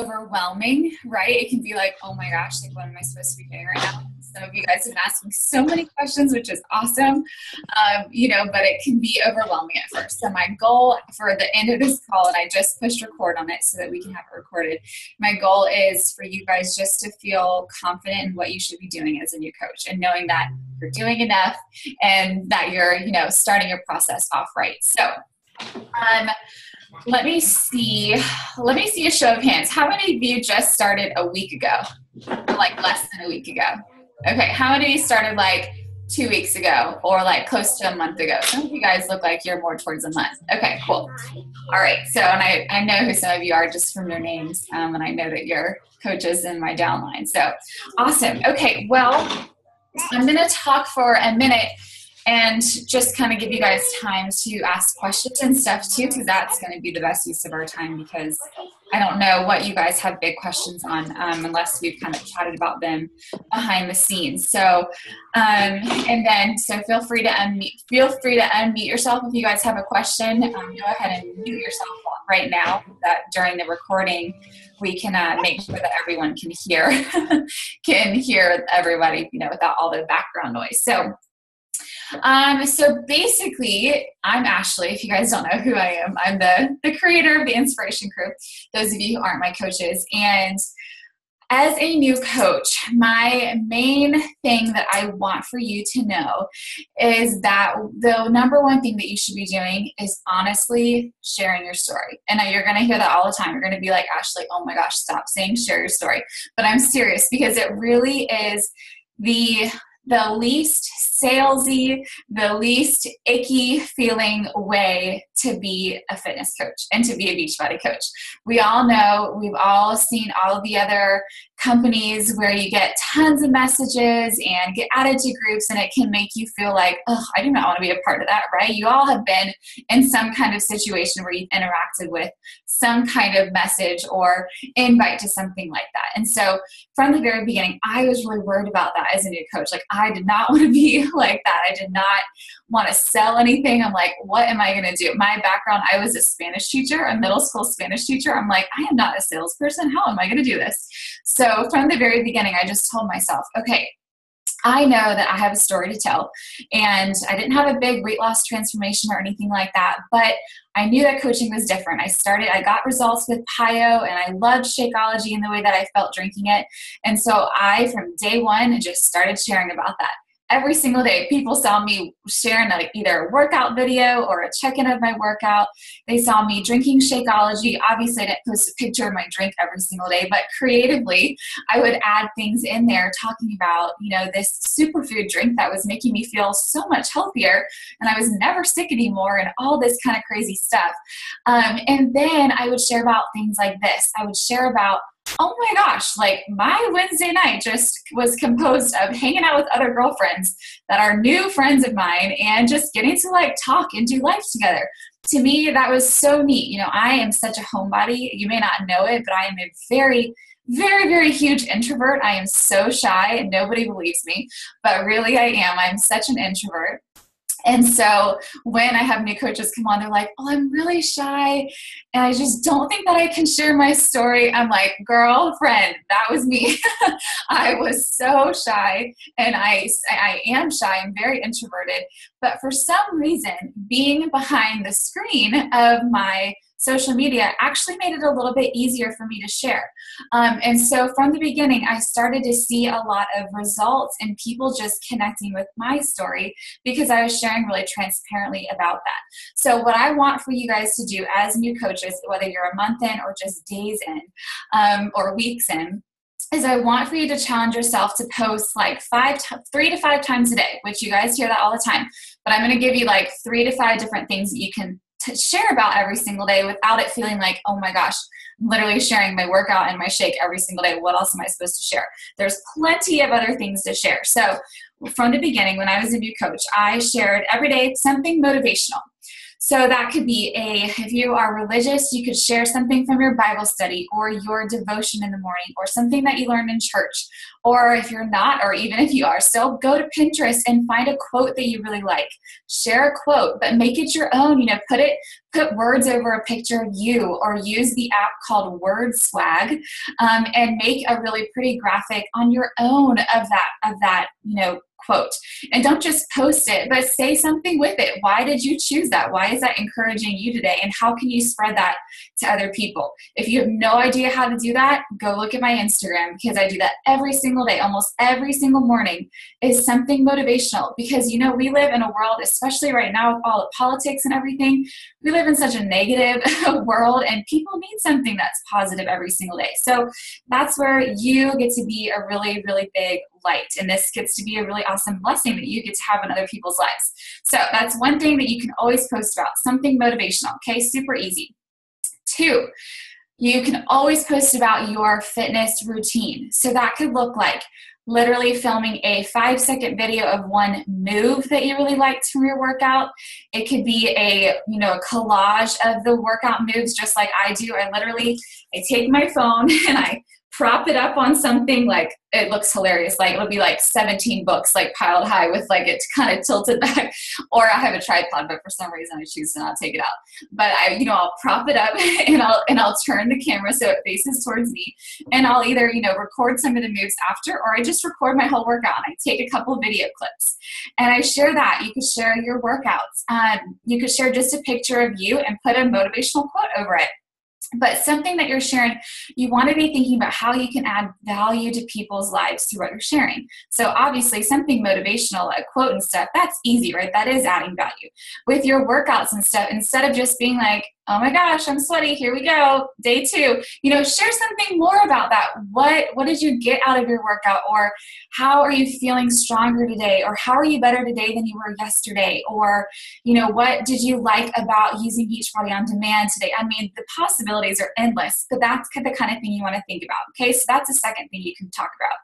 overwhelming, right? It can be like, oh my gosh, like what am I supposed to be doing right now? Some of you guys have been asking so many questions, which is awesome, but it can be overwhelming at first. So my goal for the end of this call, and I just pushed record on it so that we can have it recorded, my goal is for you guys just to feel confident in what you should be doing as a new coach and knowing that you're doing enough and that you're, starting your process off right. So, let me see a show of hands. How many of you just started a week ago? Or like less than a week ago? Okay, how many of you started like 2 weeks ago or like close to a month ago? Some of you guys look like you're more towards a month. Okay, cool. All right, so, and I know who some of you are just from your names, and I know that you're coaches in my downline. So awesome. Okay, well, I'm going to talk for a minute and just kind of give you guys time to ask questions and stuff too, because that's going to be the best use of our time, because I don't know what you guys have big questions on unless we've kind of chatted about them behind the scenes. So, so feel free to unmute yourself if you guys have a question. Go ahead and mute yourself right now. That during the recording, we can make sure that everyone can hear everybody, without all the background noise. So basically, I'm Ashley. If you guys don't know who I am, I'm the creator of the Inspiration Crew, those of you who aren't my coaches. And as a new coach, my main thing that I want for you to know is that the number one thing that you should be doing is honestly sharing your story. And you're going to hear that all the time. You're going to be like, Ashley, oh my gosh, stop saying share your story. But I'm serious, because it really is the least salesy, the least icky feeling way to be a fitness coach and to be a Beachbody coach. We all know, we've all seen all of the other companies where you get tons of messages and get added to groups, and it can make you feel like, oh, I do not want to be a part of that, right? You all have been in some kind of situation where you've interacted with some kind of message or invite to something like that. And so from the very beginning, I was really worried about that as a new coach. Like, I did not want to be like that. I did not want to sell anything. I'm like, what am I going to do? My background, I was a Spanish teacher, a middle school Spanish teacher. I'm like, I am not a salesperson. How am I going to do this? So from the very beginning, I just told myself, okay, I know that I have a story to tell, and I didn't have a big weight loss transformation or anything like that, but I knew that coaching was different. I got results with PiYo, and I loved Shakeology in the way that I felt drinking it. And so from day one, just started sharing about that. Every single day, people saw me sharing either a workout video or a check-in of my workout. They saw me drinking Shakeology. Obviously, I didn't post a picture of my drink every single day, but creatively, I would add things in there talking about, this superfood drink that was making me feel so much healthier, and I was never sick anymore, and all this kind of crazy stuff. And then I would share about things like this. I would share about, oh my gosh, like my Wednesday night just was composed of hanging out with other girlfriends that are new friends of mine and just getting to talk and do life together. To me, that was so neat. I am such a homebody. You may not know it, but I am a very, very, very huge introvert. I am so shy and nobody believes me, but really I am. I'm such an introvert. And so when I have new coaches come on, they're like, oh, I'm really shy, and I just don't think that I can share my story. I'm like, girlfriend, that was me. I was so shy, and I am shy. I'm very introverted. But for some reason, being behind the screen of my social media actually made it a little bit easier for me to share. And so from the beginning, I started to see a lot of results and people just connecting with my story because I was sharing really transparently about that. So what I want for you guys to do as new coaches, whether you're a month in or just days in or weeks in, is I want for you to challenge yourself to post 3 to 5 times a day, which you guys hear that all the time. But I'm going to give you 3 to 5 different things that you can share about every single day without it feeling like, oh my gosh, I'm literally sharing my workout and my shake every single day. What else am I supposed to share? There's plenty of other things to share. So from the beginning, when I was a new coach, I shared every day something motivational. So that could be if you are religious, you could share something from your Bible study or your devotion in the morning or something that you learned in church. Or if you're not, or even if you are still, go to Pinterest and find a quote that you really like. Share a quote, but make it your own. Put put words over a picture of you, or use the app called Word Swag, and make a really pretty graphic on your own of that, quote. And don't just post it, but say something with it. Why did you choose that? Why is that encouraging you today? And how can you spread that to other people? If you have no idea how to do that, go look at my Instagram, because I do that every single day, almost every single morning, is something motivational. Because, we live in a world, especially right now with all the politics and everything, we live in such a negative world, and people need something that's positive every single day. So that's where you get to be a really, really big light. And this gets to be a really awesome blessing that you get to have in other people's lives. So that's one thing that you can always post about, something motivational. Okay, super easy. 2, you can always post about your fitness routine. So that could look like literally filming a 5-second video of one move that you really liked from your workout. It could be a collage of the workout moves, just like I do. I take my phone and I prop it up on something, like it looks hilarious. Like it'll be like 17 books like piled high with like it kind of tilted back, or I have a tripod, but for some reason I choose to not take it out. But I'll prop it up and I'll turn the camera so it faces towards me, and I'll either record some of the moves after, or I just record my whole workout and I take a couple of video clips and I share that. You could share your workouts. You could share just a picture of you and put a motivational quote over it. But something that you're sharing, you want to be thinking about how you can add value to people's lives through what you're sharing. So obviously something motivational, like a quote and stuff, that's easy, right? That is adding value. With your workouts and stuff, instead of just being like, oh my gosh, I'm sweaty, here we go, day 2, share something more about that. What did you get out of your workout? Or how are you feeling stronger today? Or how are you better today than you were yesterday? Or, what did you like about using Beachbody on Demand today? I mean, the possibilities are endless, but that's the kind of thing you want to think about. Okay, so that's the second thing you can talk about.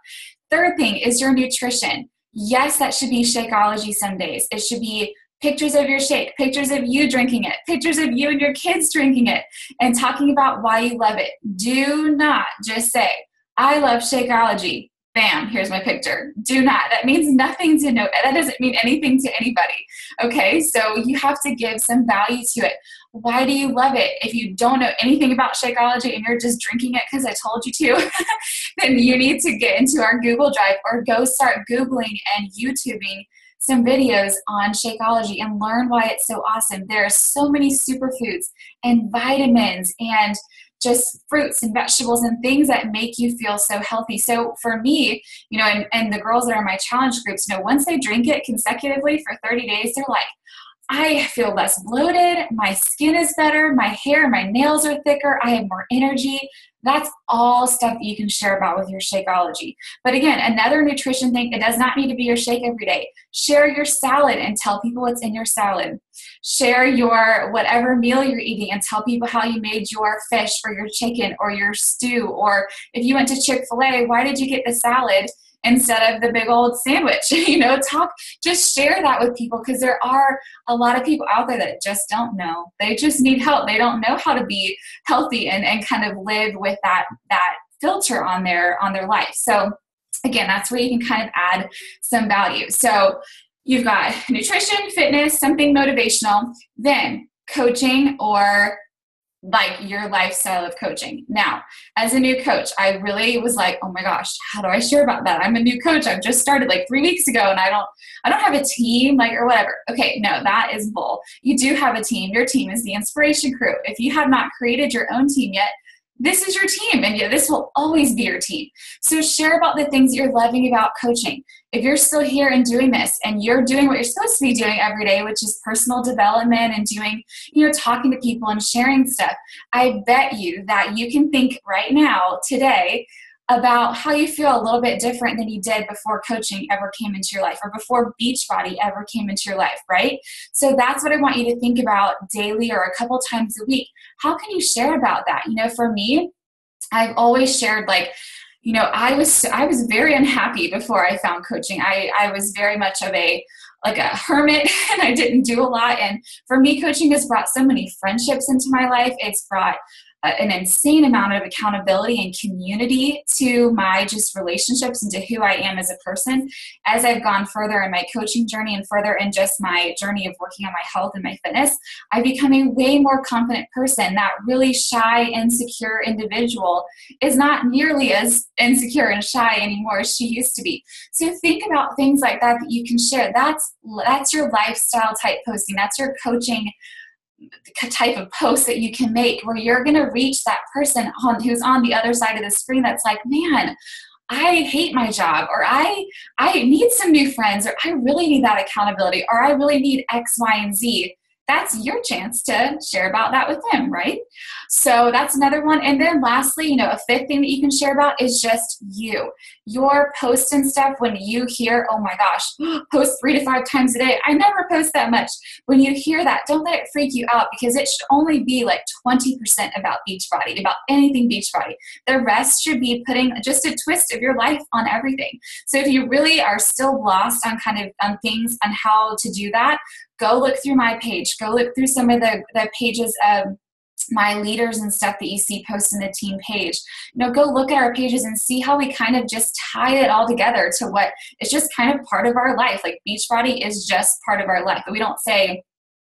Third thing is your nutrition. Yes, that should be Shakeology some days. It should be pictures of your shake, pictures of you drinking it, pictures of you and your kids drinking it, and talking about why you love it. Do not just say, I love Shakeology. Bam, here's my picture. Do not. That means nothing to know. That doesn't mean anything to anybody. Okay, so you have to give some value to it. Why do you love it? If you don't know anything about Shakeology and you're just drinking it because I told you to, then you need to get into our Google Drive or go start Googling and YouTubing some videos on Shakeology and learn why it's so awesome. There are so many superfoods and vitamins and just fruits and vegetables and things that make you feel so healthy. So for me, and the girls that are in my challenge groups, once they drink it consecutively for 30 days, they're like, I feel less bloated, my skin is better, my hair, my nails are thicker, I have more energy. That's all stuff that you can share about with your Shakeology. But again, another nutrition thing, it does not need to be your shake every day. Share your salad and tell people what's in your salad. Share your whatever meal you're eating and tell people how you made your fish or your chicken or your stew. Or if you went to Chick-fil-A, why did you get the salad instead of the big old sandwich? Just share that with people, because there are a lot of people out there that just don't know. They just need help. They don't know how to be healthy and kind of live with that filter on their life. So again, that's where you can kind of add some value. So you've got nutrition, fitness, something motivational, then coaching or like your lifestyle of coaching. Now, as a new coach, I really was like, oh my gosh, how do I share about that? I'm a new coach. I've just started like 3 weeks ago and I don't have a team or whatever. Okay, no, that is bull. You do have a team. Your team is the Inspiration Crew. If you have not created your own team yet, this is your team, and this will always be your team. So share about the things you're loving about coaching. If you're still here and doing this and you're doing what you're supposed to be doing every day, which is personal development and doing, talking to people and sharing stuff, I bet you that you can think right now, today, about how you feel a little bit different than you did before coaching ever came into your life or before Beachbody ever came into your life, right? So that's what I want you to think about daily or a couple times a week. How can you share about that? For me, I've always shared I was very unhappy before I found coaching. I was very much of a hermit and I didn't do a lot. And for me, coaching has brought so many friendships into my life. It's brought an insane amount of accountability and community to my just relationships and to who I am as a person. As I've gone further in my coaching journey and further in just my journey of working on my health and my fitness, I become a way more confident person. That really shy, insecure individual is not nearly as insecure and shy anymore as she used to be. So think about things like that you can share. That's your lifestyle type posting. That's your coaching type of post that you can make, where you're going to reach that person who's on the other side of the screen that's like, man, I hate my job, or I need some new friends, or I really need that accountability, or I really need X, Y, and Z. That's your chance to share about that with them, right? So that's another one. And then lastly, a fifth thing that you can share about is just your posts and stuff. When you hear, oh my gosh, post 3 to 5 times a day, I never post that much. When you hear that, don't let it freak you out, because it should only be like 20% about Beachbody, about anything Beachbody. The rest should be putting just a twist of your life on everything. So if you really are still lost on on things on how to do that, go look through my page. Go look through some of the pages of my leaders and stuff that you see post in the team page. Go look at our pages and see how we kind of just tie it all together to what is just kind of part of our life. Like Beachbody is just part of our life. But we don't say,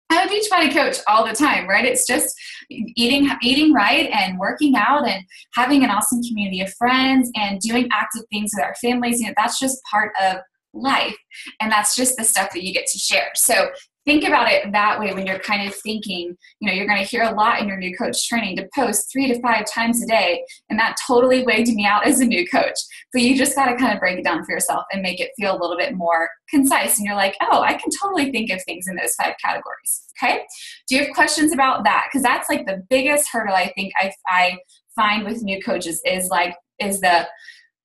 I'm a Beachbody coach all the time, right? It's just eating right and working out and having an awesome community of friends and doing active things with our families. That's just part of life. And that's just the stuff that you get to share. So think about it that way when you're kind of thinking, you're going to hear a lot in your new coach training to post 3 to 5 times a day. And that totally weighed me out as a new coach. But you just got to kind of break it down for yourself and make it feel a little bit more concise. And you're like, oh, I can totally think of things in those 5 categories. Okay. Do you have questions about that? Because that's like the biggest hurdle I think I find with new coaches is the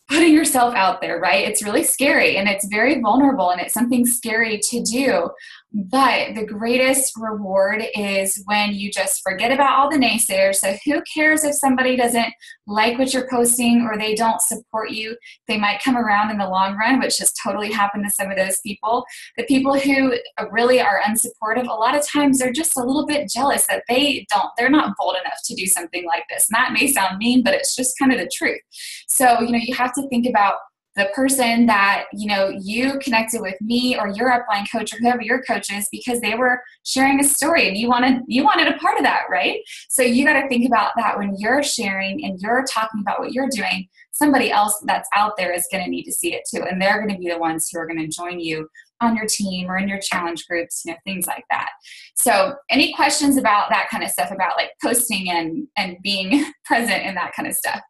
putting yourself out there, right? It's really scary and it's very vulnerable and it's something scary to do. But the greatest reward is when you just forget about all the naysayers. So who cares if somebody doesn't like what you're posting or they don't support you? They might come around in the long run, which has totally happened to some of those people. The people who really are unsupportive, a lot of times they're just a little bit jealous that they're not bold enough to do something like this. And that may sound mean, but it's just kind of the truth. So, you have to think about the person that, you connected with me or your upline coach or whoever your coach is because they were sharing a story and you wanted a part of that, right? So you got to think about that when you're sharing and you're talking about what you're doing. Somebody else that's out there is going to need to see it too. And they're going to be the ones who are going to join you on your team or in your challenge groups, things like that. So any questions about that kind of stuff, about like posting and being present in that kind of stuff?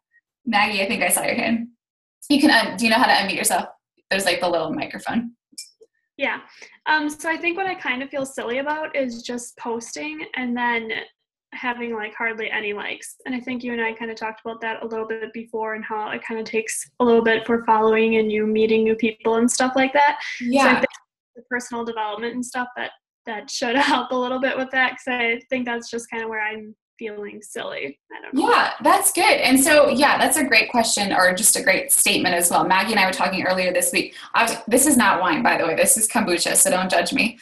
Maggie, I think I saw your hand. You can, do you know how to unmute yourself? There's like the little microphone. Yeah. So I think what I kind of feel silly about is just posting and then having like hardly any likes. And I think you and I kind of talked about that a little bit before and how it kind of takes a little bit for following and you meeting new people and stuff like that. Yeah. So I think the personal development and stuff that should help a little bit with that, because I think that's just kind of where I'm feeling silly. I don't know. Yeah, that's good. And so, yeah, that's a great question or just a great statement as well. Maggie and I were talking earlier this week. This is not wine, by the way. This is kombucha, so don't judge me.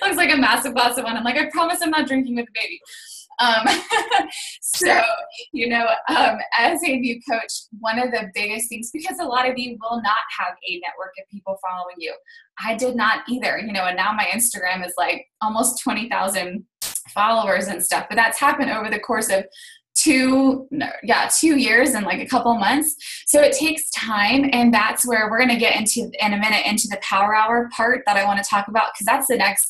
Looks like a massive glass of wine. I'm like, I promise I'm not drinking with the baby. So, as a new coach, one of the biggest things, because a lot of you will not have a network of people following you. I did not either, and now my Instagram is like almost 20,000 followers and stuff, but that's happened over the course of 2 years and like a couple months. So it takes time. And that's where we're going to get into in a minute into the power hour part that I want to talk about. Cause that's the next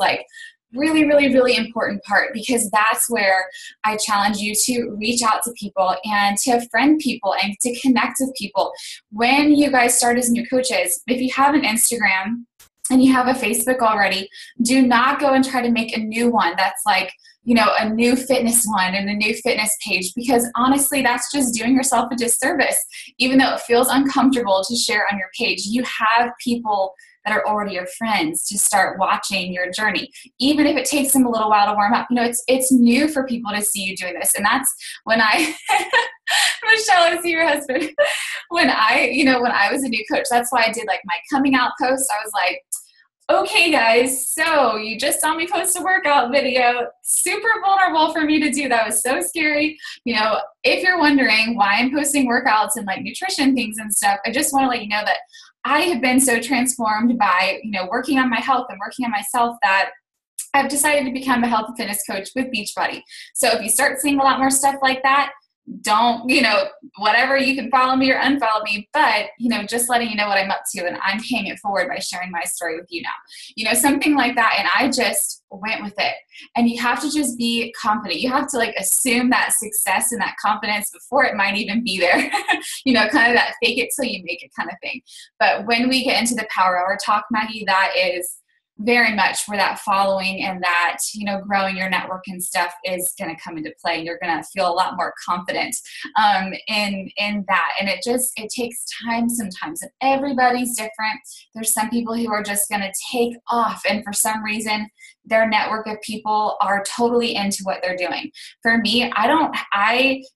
really, really, really important part, because that's where I challenge you to reach out to people and to friend people and to connect with people. When you guys start as new coaches, if you have an Instagram and you have a Facebook already, do not go and try to make a new one that's like, a new fitness one and a new fitness page, because honestly, that's just doing yourself a disservice. Even though it feels uncomfortable to share on your page, you have people that are already your friends to start watching your journey. Even if it takes them a little while to warm up, it's new for people to see you doing this. And that's when Michelle, I see your husband. When I was a new coach, that's why I did like my coming out post. I was like, Okay, guys, so you just saw me post a workout video. Super vulnerable for me to do. That was so scary. If you're wondering why I'm posting workouts and like nutrition things and stuff, I just want to let you know that I have been so transformed by, working on my health and working on myself that I've decided to become a health and fitness coach with Beachbody. So if you start seeing a lot more stuff like that, don't, whatever, you can follow me or unfollow me, but, just letting you know what I'm up to, and I'm paying it forward by sharing my story with you now, something like that. And I just went with it. And you have to just be confident. You have to like assume that success and that confidence before it might even be there, kind of that fake it till you make it kind of thing. But when we get into the Power Hour talk, Maggie, that is very much where that following and that, growing your network and stuff is going to come into play. You're going to feel a lot more confident in that. And it takes time sometimes, and everybody's different. There's some people who are just going to take off, and for some reason, their network of people are totally into what they're doing. For me,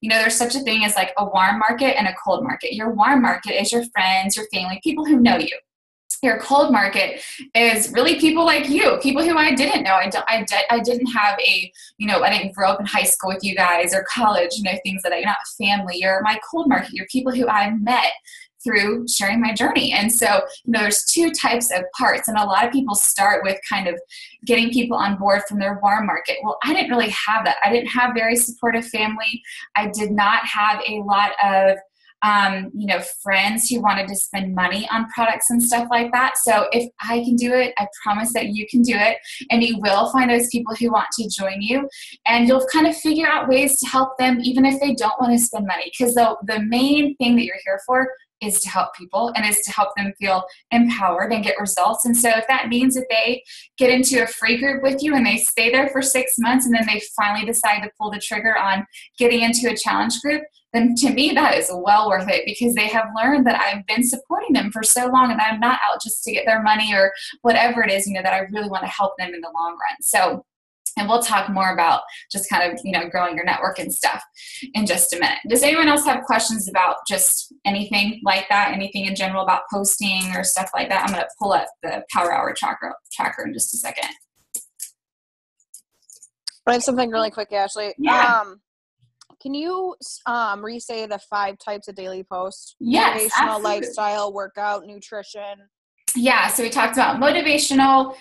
there's such a thing as like a warm market and a cold market. Your warm market is your friends, your family, people who know you. Your cold market is really people like you, people who I didn't know. I didn't have I didn't grow up in high school with you guys or college, things that you're not family. You're my cold market. You're people who I met through sharing my journey. And so, there's two types of parts. And a lot of people start with kind of getting people on board from their warm market. Well, I didn't really have that. I didn't have very supportive family. I did not have a lot of friends who wanted to spend money on products and stuff like that. So if I can do it, I promise that you can do it. And you will find those people who want to join you, and you'll kind of figure out ways to help them, even if they don't want to spend money. Because the main thing that you're here for is to help people, and is to help them feel empowered and get results. And so if that means that they get into a free group with you and they stay there for 6 months, and then they finally decide to pull the trigger on getting into a challenge group, then to me that is well worth it, because they have learned that I've been supporting them for so long, and I'm not out just to get their money or whatever it is, that I really want to help them in the long run. So, and we'll talk more about just kind of, growing your network and stuff in just a minute. Does anyone else have questions about just anything like that? Anything in general about posting or stuff like that? I'm going to pull up the Power Hour tracker in just a second. I have something really quick, Ashley. Yeah. Can you re-say the 5 types of daily posts? Yes, motivational, absolutely. lifestyle, workout, nutrition. Yeah, so we talked about motivational,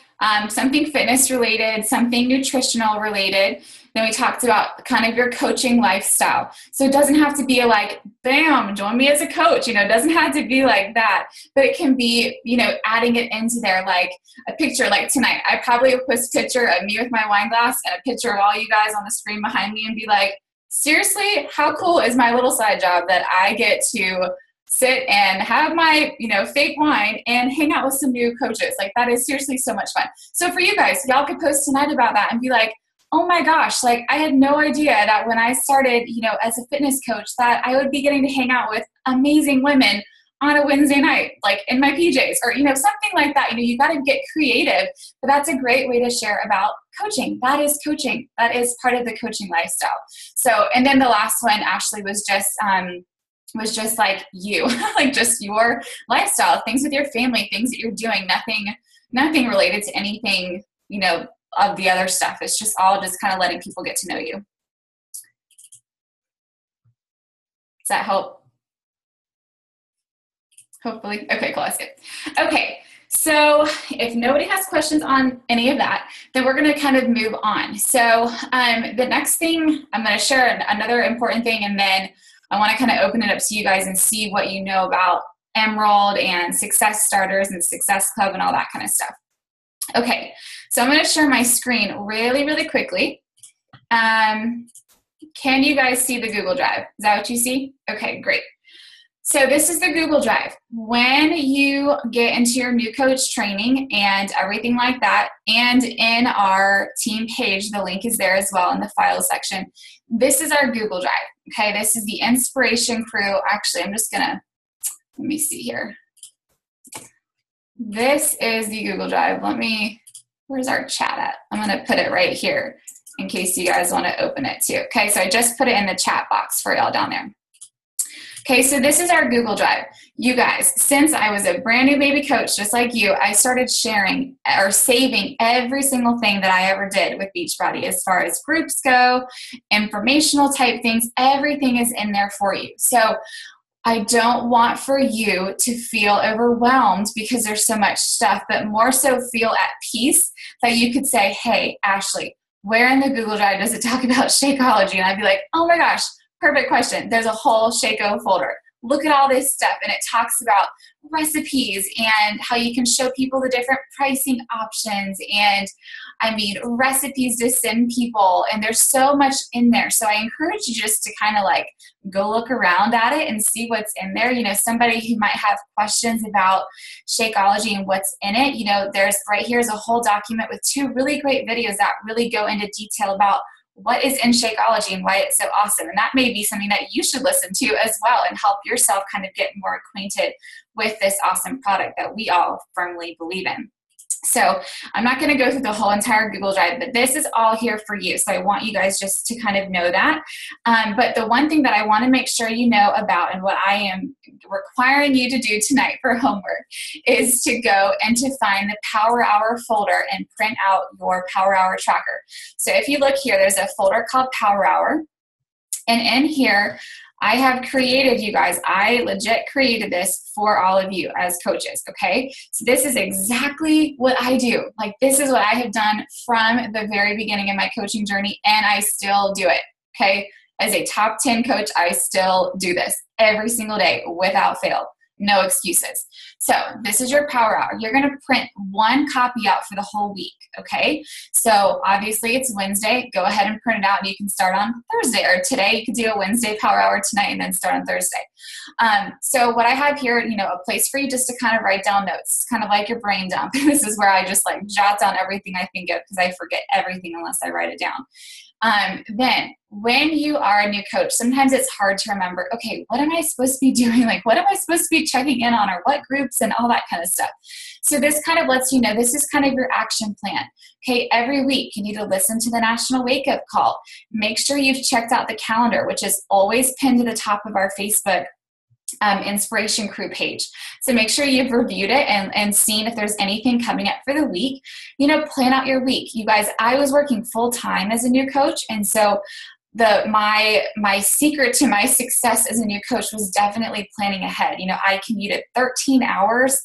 something fitness related, something nutritional related. Then we talked about kind of your coaching lifestyle. So it doesn't have to be like, bam, join me as a coach. It doesn't have to be like that, but it can be, adding it into there, like a picture. Like tonight, I probably would post a picture of me with my wine glass and a picture of all you guys on the screen behind me and be like, seriously, how cool is my little side job that I get to sit and have my, fake wine and hang out with some new coaches? Like, that is seriously so much fun. So for you guys, y'all could post tonight about that and be like, oh my gosh, like I had no idea that when I started, as a fitness coach, that I would be getting to hang out with amazing women on a Wednesday night, like in my PJs, or, something like that. You got to get creative, but that's a great way to share about coaching. That is coaching. That is part of the coaching lifestyle. So, and then the last one, Ashley, was just like you, like just your lifestyle, things with your family, things that you're doing, nothing related to anything, of the other stuff. It's just all just kind of letting people get to know you. Does that help? Hopefully. Okay, cool. That's good. Okay. So if nobody has questions on any of that, then we're going to kind of move on. So the next thing, I'm going to share another important thing, and then I want to kind of open it up to you guys and see what you know about Emerald and Success Starters and Success Club and all that kind of stuff. Okay, so I'm going to share my screen really, really quickly. Can you guys see the Google Drive? Is that what you see? Okay, great. So this is the Google Drive. When you get into your new coach training and everything like that, and in our team page, the link is there as well in the file section. This is our Google Drive. Okay, this is the Inspiration Crew. Actually, I'm just gonna, let me see here. This is the Google Drive. Where's our chat at? I'm gonna put it right here in case you guys wanna open it too. Okay, so I just put it in the chat box for y'all down there. Okay, so this is our Google Drive. You guys, since I was a brand new baby coach, just like you, I started sharing or saving every single thing that I ever did with Beachbody as far as groups go, informational type things, everything is in there for you. So I don't want for you to feel overwhelmed because there's so much stuff, but more so feel at peace that you could say, hey, Ashley, where in the Google Drive does it talk about Shakeology? And I'd be like, oh my gosh, perfect question. There's a whole Shako folder. Look at all this stuff. And it talks about recipes and how you can show people the different pricing options and recipes to send people. And there's so much in there. So I encourage you just to kind of like go look around at it and see what's in there. You know, somebody who might have questions about Shakeology and what's in it, you know, there's right here's a whole document with 2 really great videos that really go into detail about what is in Shakeology and why it's so awesome. And that may be something that you should listen to as well and help yourself kind of get more acquainted with this awesome product that we all firmly believe in. So I'm not going to go through the whole entire Google Drive, but this is all here for you. So I want you guys just to kind of know that. But the one thing that I want to make sure you know about and what I am requiring you to do tonight for homework is to go and to find the Power Hour folder and print out your Power Hour tracker. So if you look here, there's a folder called Power Hour. And in here, I have created, you guys, I legit created this for all of you as coaches, okay? So this is exactly what I do. Like, this is what I have done from the very beginning of my coaching journey, and I still do it, okay? As a top 10 coach, I still do this every single day without fail. No excuses. So this is your Power Hour. You're going to print 1 copy out for the whole week, okay? So obviously it's Wednesday. Go ahead and print it out, and you can start on Thursday. Or today, you could do a Wednesday Power Hour tonight and then start on Thursday. So what I have here, you know, a place for you just to kind of write down notes, kind of like your brain dump. This is where I just like jot down everything I think of because I forget everything unless I write it down. Then when you are a new coach, sometimes it's hard to remember, okay, what am I supposed to be doing? Like, what am I supposed to be checking in on, or what groups and all that kind of stuff. So this kind of lets you know, this is kind of your action plan. Okay, every week you need to listen to the National Wake Up Call. Make sure you've checked out the calendar, which is always pinned to the top of our Facebook Inspiration Crew page. So make sure you've reviewed it and seen if there's anything coming up for the week. You know, plan out your week. You guys, I was working full time as a new coach, and so my secret to my success as a new coach was definitely planning ahead. You know, I commuted 13 hours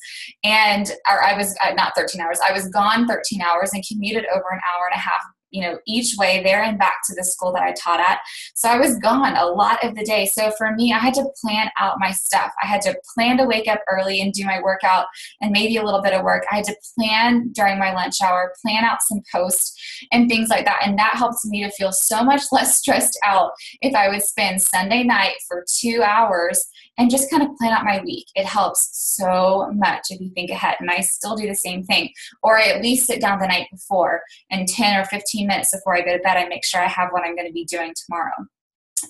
I was gone 13 hours and commuted over an hour and a half, you know, each way there and back to the school that I taught at. So I was gone a lot of the day. So for me, I had to plan out my stuff. I had to plan to wake up early and do my workout and maybe a little bit of work. I had to plan during my lunch hour, plan out some posts and things like that. And that helped me to feel so much less stressed out if I would spend Sunday night for 2 hours and just kind of plan out my week. It helps so much if you think ahead. And I still do the same thing. Or I at least sit down the night before and 10 or 15 minutes before I go to bed, I make sure I have what I'm going to be doing tomorrow.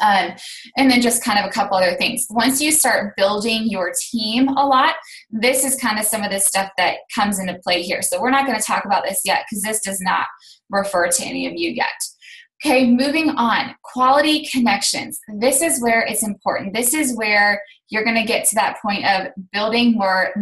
And then just kind of a couple other things. Once you start building your team a lot, this is kind of some of the stuff that comes into play here. So we're not going to talk about this yet because this does not refer to any of you yet. Okay, moving on. Quality connections. This is where it's important. This is where you're going to get to that point of building more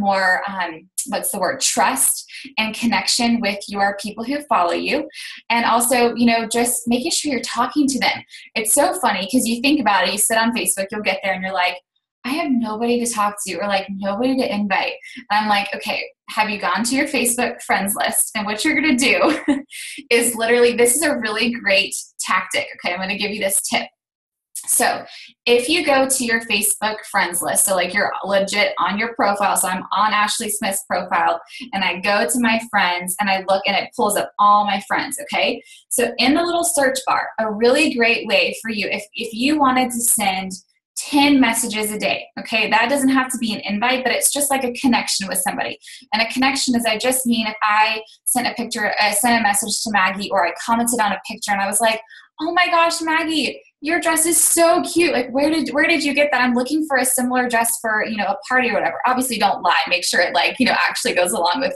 trust and connection with your people who follow you. And also, you know, just making sure you're talking to them. It's so funny because you think about it, you sit on Facebook, you'll get there and you're like, I have nobody to talk to or like nobody to invite. And I'm like, okay, have you gone to your Facebook friends list? And what you're going to do is literally, this is a really great tactic. Okay, I'm going to give you this tip. So if you go to your Facebook friends list, so like you're legit on your profile, so I'm on Ashley Smith's profile, and I go to my friends and I look and it pulls up all my friends, okay? So in the little search bar, a really great way for you, if you wanted to send 10 messages a day, okay? That doesn't have to be an invite, but it's just like a connection with somebody. And a connection is, I just mean if I sent a message to Maggie, or I commented on a picture and I was like, oh my gosh, Maggie, your dress is so cute. Like, where did you get that? I'm looking for a similar dress for, a party or whatever. Obviously don't lie. Make sure it actually goes along with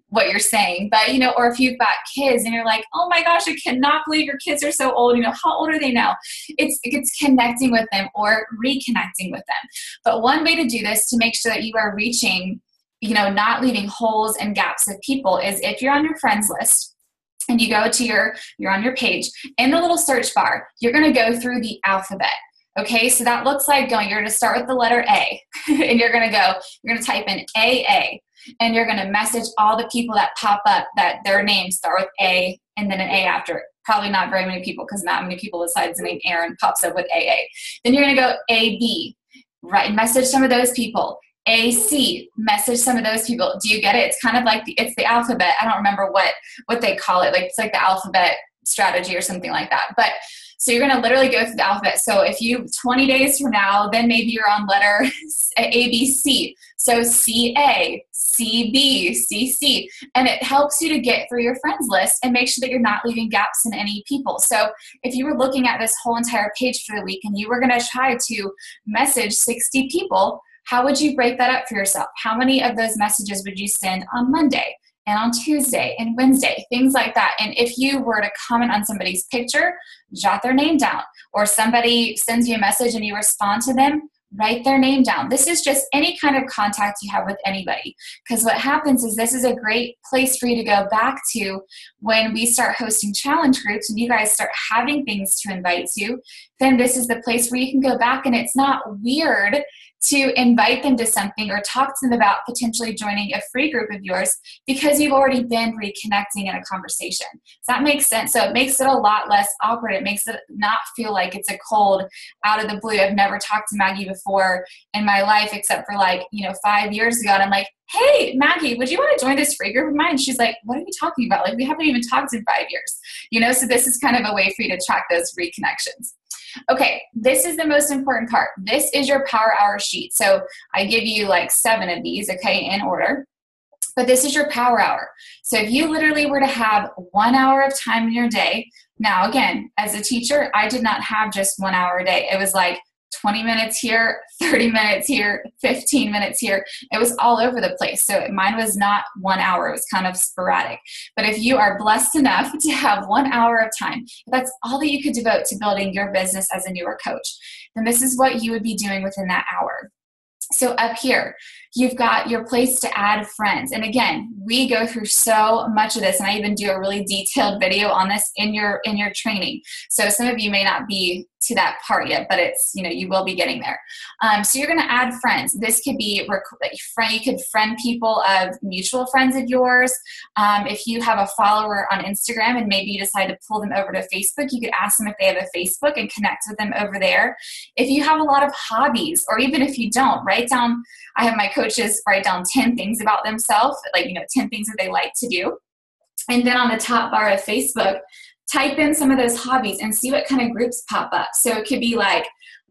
what you're saying. But, or if you've got kids and you're like, oh my gosh, I cannot believe your kids are so old. How old are they now? It's connecting with them or reconnecting with them. But one way to do this to make sure that you are reaching, not leaving holes and gaps of people is if you're on your friends list, and you go to you're on your page, in the little search bar, you're going to go through the alphabet. Okay, so that looks like you're going to start with the letter A, and you're going to type in AA, and you're going to message all the people that pop up that their names start with A and then an A after it. Probably not very many people, because not many people besides the name Aaron pops up with AA. Then you're going to go AB, right? Message some of those people. AC, message some of those people. Do you get it? It's kind of like it's the alphabet. I don't remember what they call it. Like, it's like the alphabet strategy or something like that. But so you're going to literally go through the alphabet. So if 20 days from now, then maybe you're on letter ABC. So CA, CB, CC. And it helps you to get through your friends list and make sure that you're not leaving gaps in any people. So if you were looking at this whole entire page for the week and you were going to try to message 60 people, how would you break that up for yourself? How many of those messages would you send on Monday and on Tuesday and Wednesday? Things like that. And if you were to comment on somebody's picture, jot their name down. Or somebody sends you a message and you respond to them, write their name down. This is just any kind of contact you have with anybody. Because what happens is this is a great place for you to go back to when we start hosting challenge groups and you guys start having things to invite to. Then this is the place where you can go back, and it's not weird to invite them to something or talk to them about potentially joining a free group of yours because you've already been reconnecting in a conversation. Does that make sense? So it makes it a lot less awkward. It makes it not feel like it's a cold out of the blue. I've never talked to Maggie before in my life except for 5 years ago. And I'm like, hey, Maggie, would you want to join this free group of mine? She's like, what are you talking about? Like, we haven't even talked in 5 years. So this is kind of a way for you to track those reconnections. Okay, this is the most important part. This is your power hour sheet. So I give you 7 of these, okay, in order. But this is your power hour. So if you literally were to have 1 hour of time in your day, now again, as a teacher, I did not have just 1 hour a day. It was 20 minutes here, 30 minutes here, 15 minutes here. It was all over the place. So mine was not 1 hour. It was kind of sporadic. But if you are blessed enough to have 1 hour of time, that's all that you could devote to building your business as a newer coach, then this is what you would be doing within that hour. So up here, you've got your place to add friends. And again, we go through so much of this, and I even do a really detailed video on this in your training. So some of you may not be to that part yet, but it's, you will be getting there. So you're going to add friends. This could be, you could friend people of mutual friends of yours. If you have a follower on Instagram and maybe you decide to pull them over to Facebook, you could ask them if they have a Facebook and connect with them over there. If you have a lot of hobbies, or even if you don't, I have my coaches write down 10 things about themselves, 10 things that they like to do. And then on the top bar of Facebook, type in some of those hobbies and see what kind of groups pop up. So it could be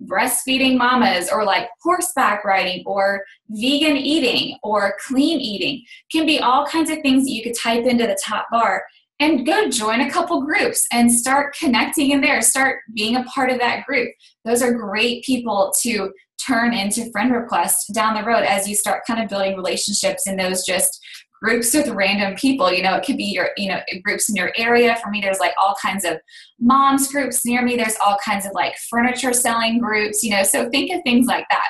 breastfeeding mamas, or horseback riding, or vegan eating, or clean eating. It can be all kinds of things that you could type into the top bar and go join a couple groups and start connecting in there. Start being a part of that group. Those are great people to turn into friend requests down the road as you start kind of building relationships in those just groups with random people. It could be your, groups in your area. For me, there's all kinds of moms groups near me. There's all kinds of furniture selling groups, so think of things like that.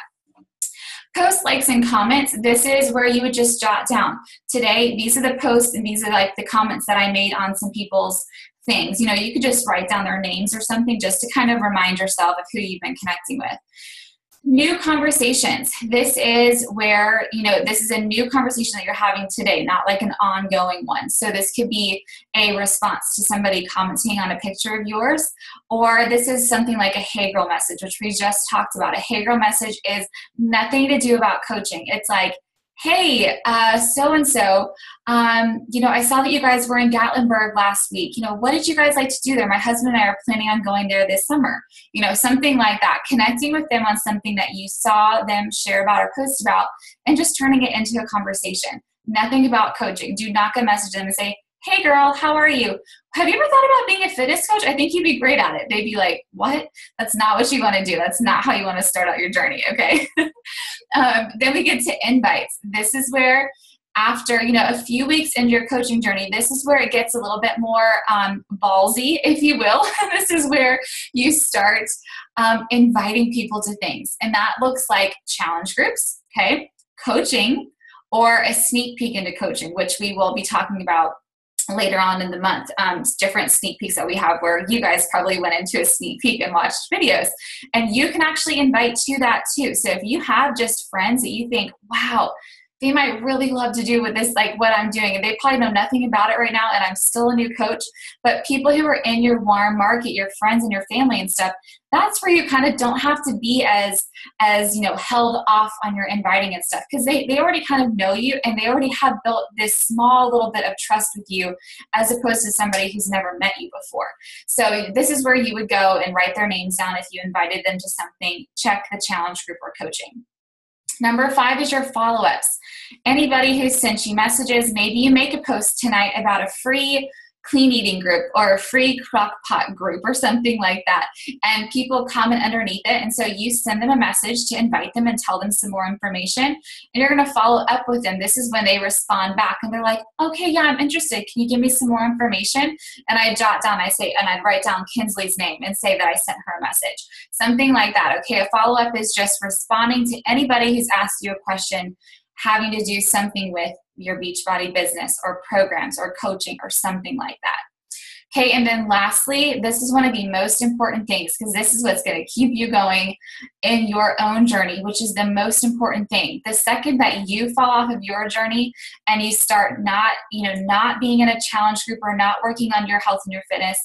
Post, likes, and comments. This is where you would just jot down. Today, these are the posts and these are the comments that I made on some people's things. You could just write down their names or something just to kind of remind yourself of who you've been connecting with. New conversations. This is where, this is a new conversation that you're having today, not an ongoing one. So this could be a response to somebody commenting on a picture of yours, or this is something like a Hey Girl message, which we just talked about. A Hey Girl message is nothing to do about coaching. It's hey, so-and-so, I saw that you guys were in Gatlinburg last week. What did you guys like to do there? My husband and I are planning on going there this summer. Something like that. Connecting with them on something that you saw them share about or post about, and just turning it into a conversation. Nothing about coaching. Do not go message them and say, hey girl, how are you? Have you ever thought about being a fitness coach? I think you'd be great at it. They'd be like, what? That's not what you want to do. That's not how you want to start out your journey. Okay. Then we get to invites. This is where after, a few weeks into your coaching journey, this is where it gets a little bit more ballsy, if you will. This is where you start inviting people to things. And that looks like challenge groups, okay, coaching, or a sneak peek into coaching, which we will be talking about later on in the month. Different sneak peeks that we have where you guys probably went into a sneak peek and watched videos. And you can actually invite to that too. So if you have just friends that you think, wow, they might really love to do with this, like what I'm doing, and they probably know nothing about it right now, and I'm still a new coach, but people who are in your warm market, your friends and your family and stuff, that's where you kind of don't have to be as held off on your inviting and stuff, because they already kind of know you, and they already have built this small little bit of trust with you, as opposed to somebody who's never met you before. So this is where you would go and write their names down if you invited them to something. Check the challenge group or coaching. Number 5 is your follow-ups. Anybody who sent you messages, maybe you make a post tonight about a free clean eating group or a free crock pot group or something like that, and people comment underneath it, and so you send them a message to invite them and tell them some more information, and you're going to follow up with them. This is when they respond back and they're like, okay, yeah, I'm interested, can you give me some more information? And I I write down Kinsley's name and say that I sent her a message, something like that. Okay, a follow-up is just responding to anybody who's asked you a question having to do something with your Beachbody business or programs or coaching or something like that. Okay, and then lastly, this is one of the most important things, because this is what's going to keep you going in your own journey, which is the most important thing. The second that you fall off of your journey and you start not being in a challenge group or not working on your health and your fitness,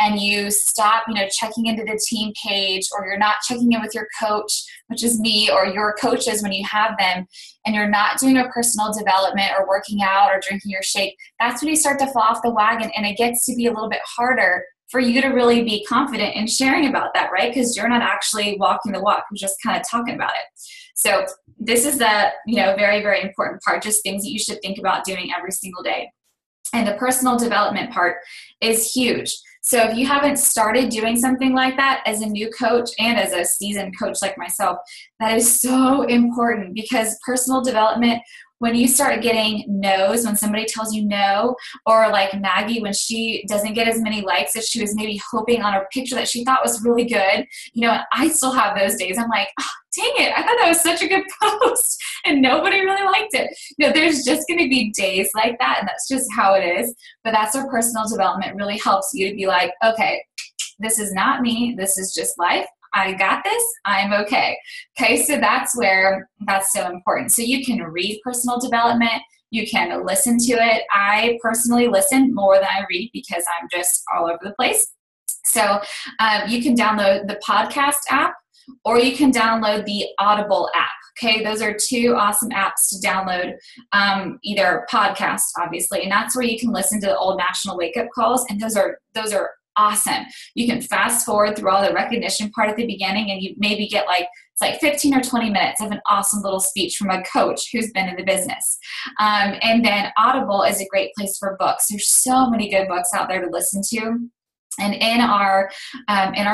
and you stop, checking into the team page, or you're not checking in with your coach, which is me, or your coaches when you have them, and you're not doing a personal development or working out or drinking your shake, that's when you start to fall off the wagon, and it gets to be a little bit harder for you to really be confident in sharing about that, right? Because you're not actually walking the walk, you're just kind of talking about it. So this is the, very, very important part, just things that you should think about doing every single day. And the personal development part is huge. So if you haven't started doing something like that as a new coach and as a seasoned coach like myself, that is so important, because personal development, when you start getting no's, when somebody tells you no, or like Maggie, when she doesn't get as many likes as she was maybe hoping on a picture that she thought was really good, I still have those days. I'm like, oh, dang it, I thought that was such a good post and nobody really liked it. There's just going to be days like that, and that's just how it is. But that's where personal development really helps you to be like, okay, this is not me, this is just life. I got this, I'm okay. Okay, so that's so important. So you can read personal development, you can listen to it. I personally listen more than I read because I'm just all over the place. So you can download the podcast app, or you can download the Audible app. Okay, those are 2 awesome apps to download, either podcast, obviously, and that's where you can listen to the old National Wake Up Calls, and those are awesome. You can fast forward through all the recognition part at the beginning, and you maybe get it's like 15 or 20 minutes of an awesome little speech from a coach who's been in the business. And then Audible is a great place for books. There's so many good books out there to listen to. And in our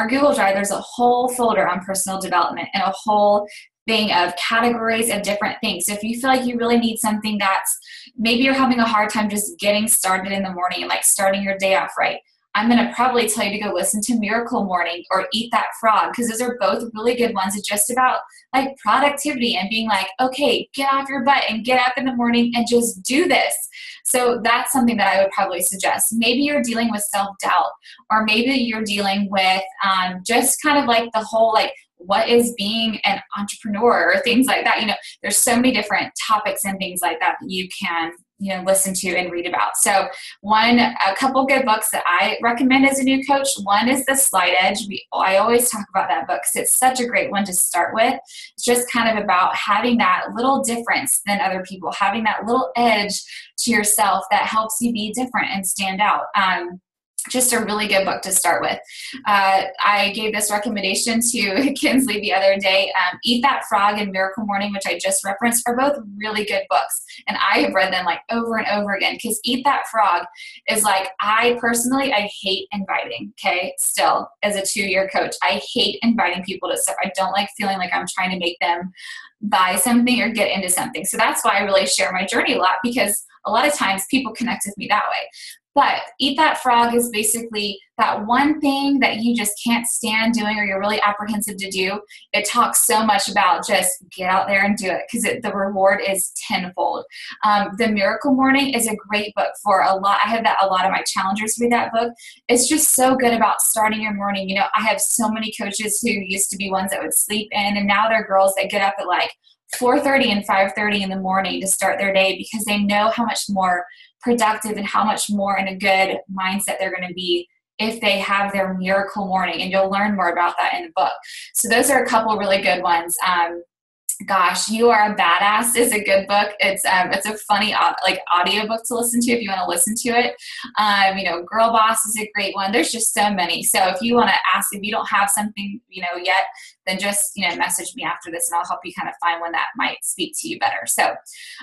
Google Drive, there's a whole folder on personal development and a whole thing of categories of different things. So if you feel like you really need something that's, maybe you're having a hard time just getting started in the morning and like starting your day off right, I'm going to probably tell you to go listen to Miracle Morning or Eat That Frog, because those are both really good ones. It's just about like productivity and being like, okay, get off your butt and get up in the morning and just do this. So that's something that I would probably suggest. Maybe you're dealing with self-doubt, or maybe you're dealing with just kind of like the whole like, what is being an entrepreneur, or things like that. There's so many different topics and things like that that you can listen to and read about. So a couple good books that I recommend as a new coach. One is The Slight Edge. I always talk about that book because it's such a great one to start with. It's just kind of about having that little difference than other people, having that little edge to yourself that helps you be different and stand out. just a really good book to start with. I gave this recommendation to Kinsley the other day. Eat That Frog and Miracle Morning, which I just referenced, are both really good books. And I have read them like over and over again, because Eat That Frog is like, I hate inviting, okay? Still, as a 2-year coach, I hate inviting people to stuff. I don't like feeling like I'm trying to make them buy something or get into something. So that's why I really share my journey a lot, because a lot of times people connect with me that way. But Eat That Frog is basically that one thing that you just can't stand doing, or you're really apprehensive to do. It talks so much about just get out there and do it, because the reward is tenfold. The Miracle Morning is a great book for a lot. I have a lot of my challengers read that book. It's just so good about starting your morning. You know, I have so many coaches who used to be ones that would sleep in, and now they're girls that get up at like 4:30 and 5:30 in the morning to start their day, because they know how much more productive and how much more in a good mindset they're going to be if they have their miracle morning. And you'll learn more about that in the book. So those are a couple really good ones. Gosh, You Are a Badass is a good book. It's a funny audio book to listen to if you want to listen to it. Girl Boss is a great one. There's just so many. So if you want to ask, if you don't have something yet, then just message me after this, and I'll help you kind of find one that might speak to you better. So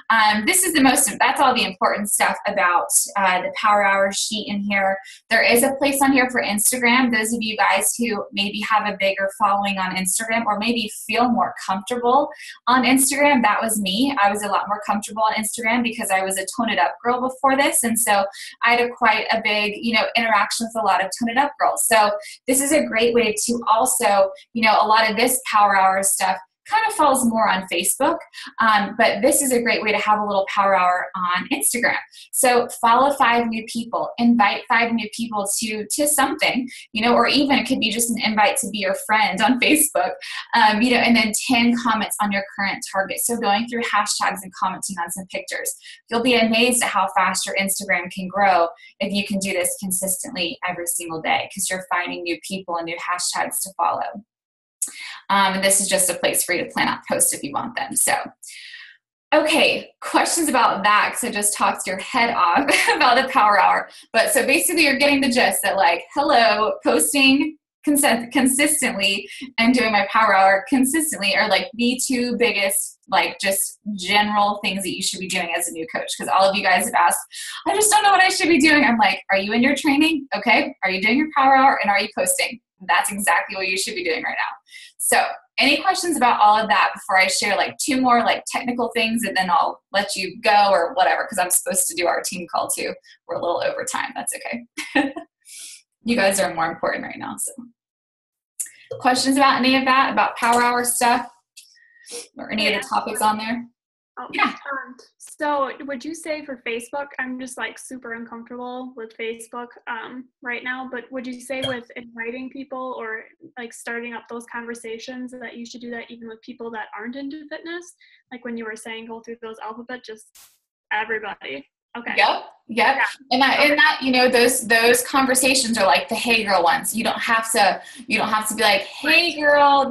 that's all the important stuff about the Power Hour sheet in here. There is a place on here for Instagram. Those of you guys who maybe have a bigger following on Instagram, or maybe feel more comfortable on Instagram. That was me. I was a lot more comfortable on Instagram because I was a Tone It Up girl before this. And so I had quite a big, interaction with a lot of Tone It Up girls. So this is a great way to also, a lot of this Power Hour stuff kind of falls more on Facebook, but this is a great way to have a little Power Hour on Instagram. So follow 5 new people, invite 5 new people to something, or even it could be just an invite to be your friend on Facebook, and then 10 comments on your current target. So going through hashtags and commenting on some pictures. You'll be amazed at how fast your Instagram can grow if you can do this consistently every single day, because you're finding new people and new hashtags to follow. And this is just a place for you to plan out posts if you want them. So, okay, questions about that, because I just talked your head off about the Power Hour. But so basically you're getting the gist that hello, posting consistently and doing my Power Hour consistently are the 2 biggest, just general things that you should be doing as a new coach. Because all of you guys have asked, I just don't know what I should be doing. I'm like, are you in your training? Okay. Are you doing your Power Hour? And are you posting? That's exactly what you should be doing right now. So any questions about all of that before I share 2 more technical things, and then I'll let you go or whatever, because I'm supposed to do our team call too. We're a little over time. That's okay. You guys are more important right now. So questions about any of that, about Power Hour stuff or any of the topics on there? Oh, yeah. So would you say for Facebook, I'm just super uncomfortable with Facebook right now, but would you say with inviting people or starting up those conversations that you should do that even with people that aren't into fitness? When you were saying go through those alphabet, just everybody. Okay. Yep. Yeah. And that, those conversations are the hey girl ones. You don't have to be like, hey girl,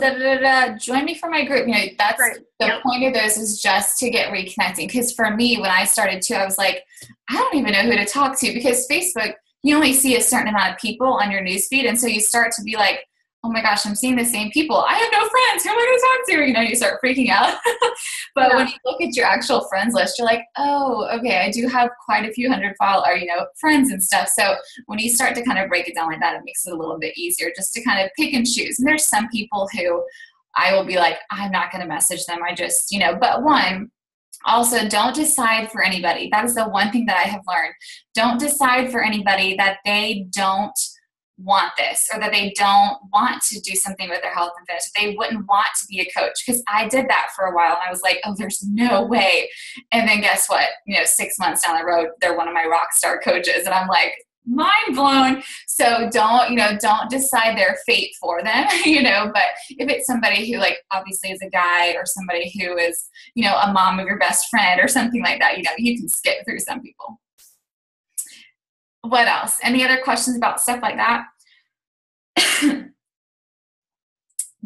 join me for my group. That's right. The point of those is just to get reconnecting. Because for me, when I started too, I was like, I don't even know who to talk to, because Facebook, you only see a certain amount of people on your newsfeed. And so you start to be like, oh my gosh, I'm seeing the same people. I have no friends. Who am I going to talk to? You start freaking out. But when you look at your actual friends list, you're like, oh, okay, I do have quite a few hundred friends and stuff. So when you start to kind of break it down like that, it makes it a little bit easier just to kind of pick and choose. And there's some people who I will be like, I'm not going to message them. I just, but also, don't decide for anybody. That is the one thing that I have learned. Don't decide for anybody that they don't want this, or that they don't want to do something with their health and fitness. They wouldn't want to be a coach, because I did that for a while and I was like, oh, there's no way. And then guess what? 6 months down the road, they're one of my rock star coaches, and I'm like, mind blown. So don't decide their fate for them, but if it's somebody who obviously is a guy, or somebody who is, a mom of your best friend or something like that, you can skip through some people. What else? Any other questions about stuff like that?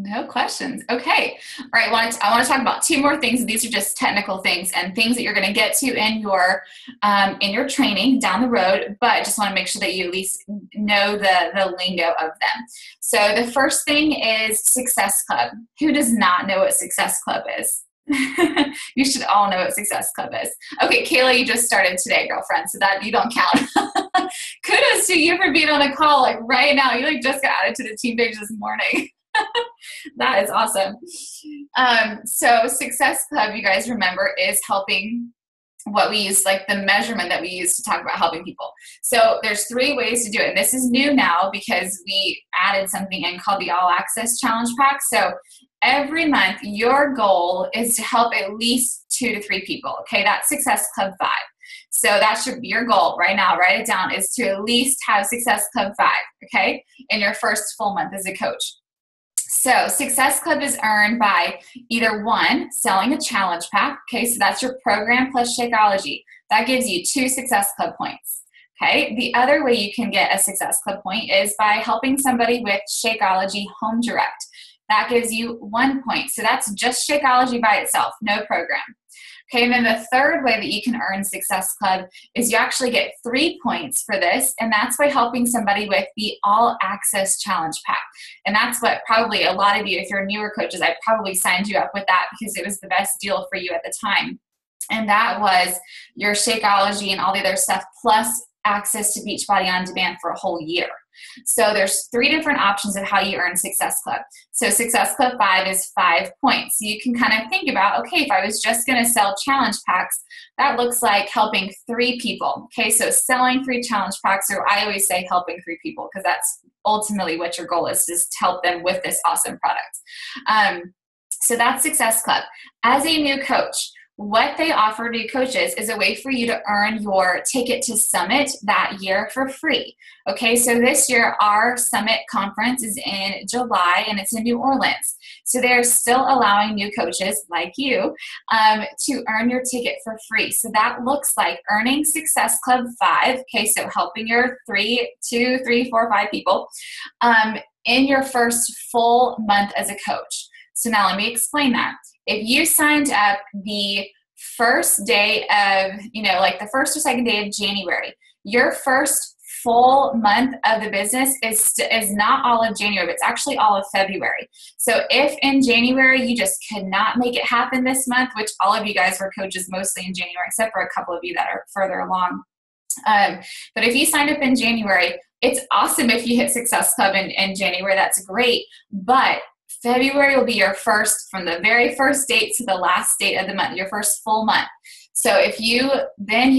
No questions. Okay. All right. I want to talk about two more things. These are just technical things and things that you're going to get to in your training down the road, but just want to make sure that you at least know the lingo of them. So the first thing is Success Club. Who does not know what Success Club is? You should all know what Success Club is. Okay, Kayla, you just started today, girlfriend, so that you don't count. Kudos to you for being on a call like right now. You like just got added to the team page this morning. That is awesome. So Success Club, you guys remember, is helping what we use, like the measurement that we use to talk about helping people. So there's 3 ways to do it. And this is new now because we added something in called the All Access Challenge Pack. So every month, your goal is to help at least 2 to 3 people. Okay, that's Success Club 5. So that should be your goal right now. Write it down, is to at least have Success Club 5, okay, in your first full month as a coach. So Success Club is earned by either 1, selling a challenge pack. Okay, so that's your program plus Shakeology. That gives you 2 Success Club points. Okay, the other way you can get a Success Club point is by helping somebody with Shakeology Home Direct. That gives you 1 point. So that's just Shakeology by itself, no program. Okay, and then the third way that you can earn Success Club is you actually get 3 points for this, and that's by helping somebody with the All Access Challenge Pack. And that's what probably a lot of you, if you're newer coaches, I probably signed you up with that because it was the best deal for you at the time. And that was your Shakeology and all the other stuff, plus access to Beachbody On Demand for a whole year. So there's 3 different options of how you earn Success Club. So Success Club 5 is 5 points. So you can kind of think about, okay, if I was just going to sell challenge packs, that looks like helping 3 people. Okay, so selling 3 challenge packs, or I always say helping 3 people because that's ultimately what your goal is to help them with this awesome product. So that's Success Club. As a new coach, what they offer to coaches is a way for you to earn your ticket to Summit that year for free. Okay, so this year our Summit conference is in July and it's in New Orleans. So they're still allowing new coaches like you to earn your ticket for free. So that looks like earning Success Club 5, okay, so helping your 2, 3, 4, 5 people in your first full month as a coach. So now let me explain that. If you signed up the first day of, like the first or second day of January, your first full month of the business is not all of January, but it's actually all of February. So if in January you just could not make it happen this month, which all of you guys were coaches mostly in January, except for a couple of you that are further along. But if you signed up in January, it's awesome if you hit Success Club in January, that's great. But February will be your first, from the very first date to the last date of the month, your first full month. So you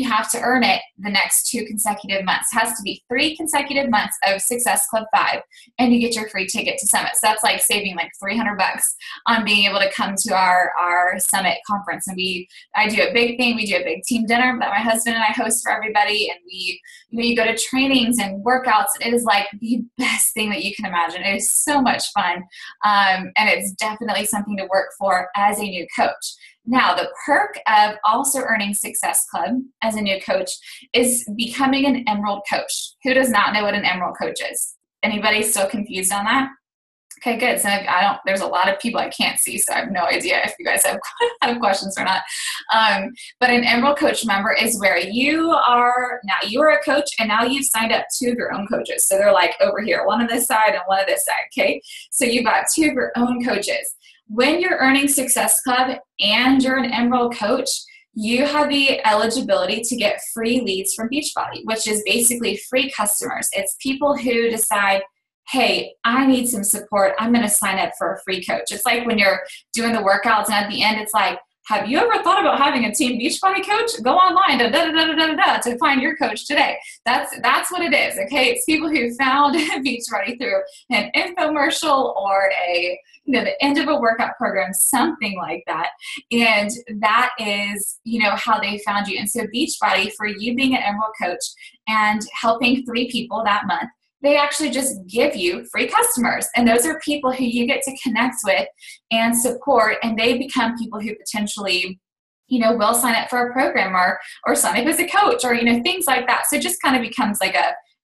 have to earn it the next 2 consecutive months. It has to be 3 consecutive months of Success Club 5, and you get your free ticket to Summit. So that's like saving like $300 on being able to come to our Summit conference. And I do a big thing. We do a big team dinner that my husband and I host for everybody. And you go to trainings and workouts. It is like the best thing that you can imagine. It is so much fun. And it's definitely something to work for as a new coach. Now, the perk of also earning Success Club as a new coach is becoming an Emerald coach. Who does not know what an Emerald coach is? Anybody still confused on that? Okay, good. So there's a lot of people I can't see, so I have no idea if you guys have questions or not. But an Emerald coach member is where you are a coach, and now you've signed up 2 of your own coaches. So they're like over here, one on this side and one on this side, okay? So you've got 2 of your own coaches. When you're earning Success Club and you're an Emerald coach, you have the eligibility to get free leads from Beachbody, which is basically free customers. It's people who decide, hey, I need some support. I'm going to sign up for a free coach. It's like when you're doing the workouts and at the end it's like, have you ever thought about having a Team Beachbody coach? Go online to find your coach today. That's what it is, okay? It's people who found Beachbody through an infomercial or the end of a workout program, something like that. And that is, how they found you. And so Beachbody, for you being an Emerald coach and helping 3 people that month, they actually just give you free customers. And those are people who you get to connect with and support, and they become people who potentially, will sign up for a program or sign up as a coach or, things like that. So it just kind of becomes like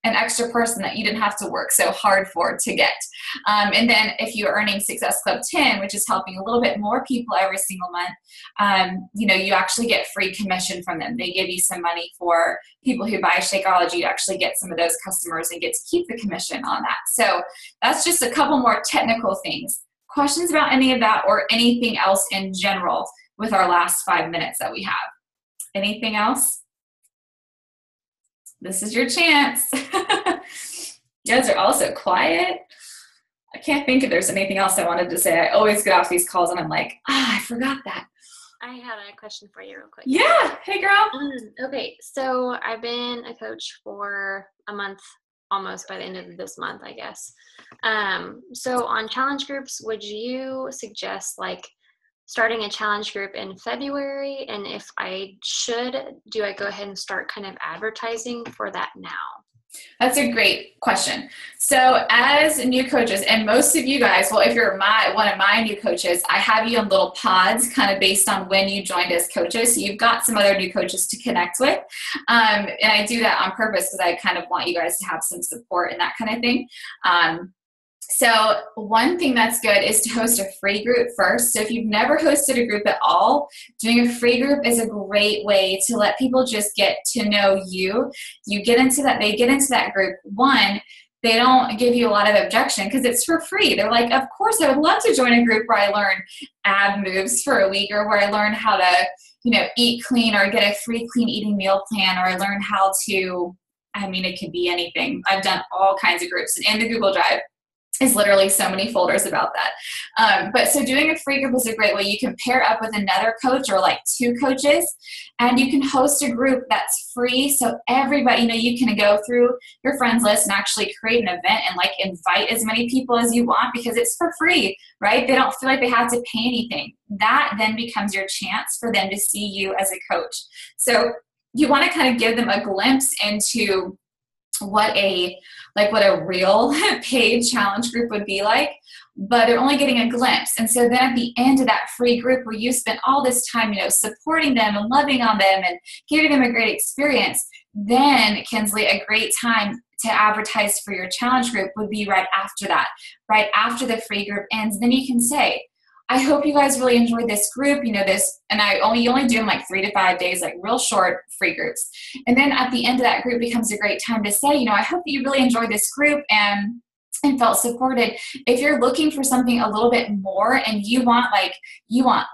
an extra person that you didn't have to work so hard for to get. And then if you're earning Success Club 10, which is helping a little bit more people every single month, you actually get free commission from them. They give you some money for people who buy Shakeology. You actually get some of those customers and get to keep the commission on that. So that's just a couple more technical things. Questions about any of that or anything else in general with our last 5 minutes that we have? Anything else? This is your chance. You guys are also quiet. I can't think if there's anything else I wanted to say. I always get off these calls and I'm like, I forgot that. I had a question for you real quick. Yeah. Hey, girl. Okay. So I've been a coach for a month, almost by the end of this month, I guess. So on challenge groups, would you suggest like starting a challenge group in February? And if I should, do I go ahead and start kind of advertising for that now? That's a great question. So as new coaches, and most of you guys, well, if you're one of my new coaches, I have you in little pods kind of based on when you joined as coaches. So you've got some other new coaches to connect with. And I do that on purpose because I kind of want you guys to have some support and that kind of thing. So one thing that's good is to host a free group first. So if you've never hosted a group at all, doing a free group is a great way to let people just get to know you. You get into that, they get into that group. One, they don't give you a lot of objection because it's for free. They're like, of course, I would love to join a group where I learn ab moves for a week, or where I learn how to, eat clean, or get a free clean eating meal plan, or I learn how to, it could be anything. I've done all kinds of groups, and in the Google Drive is literally so many folders about that. But so doing a free group is a great way. You can pair up with another coach or like 2 coaches, and you can host a group that's free. So everybody, you can go through your friends list and actually create an event and like invite as many people as you want because it's for free, right? They don't feel like they have to pay anything. That then becomes your chance for them to see you as a coach. So you want to kind of give them a glimpse into what a real paid challenge group would be like, but they're only getting a glimpse. And so then at the end of that free group where you spent all this time, supporting them and loving on them and giving them a great experience, then Kinsley, a great time to advertise for your challenge group would be right after that, right after the free group ends. Then you can say, I hope you guys really enjoyed this group, and you only do them like 3 to 5 days, like real short free groups. And then at the end of that group becomes a great time to say, I hope that you really enjoyed this group and felt supported. If you're looking for something a little bit more and you want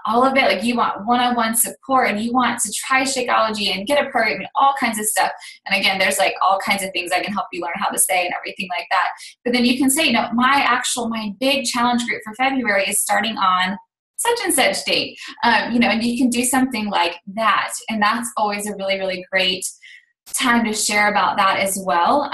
all of it, like you want one-on-one support and you want to try Shakeology and get a program and all kinds of stuff. And again, there's like all kinds of things I can help you learn how to say and everything like that. But then you can say, my big challenge group for February is starting on such and such date. And you can do something like that. And that's always a really, really great time to share about that as well,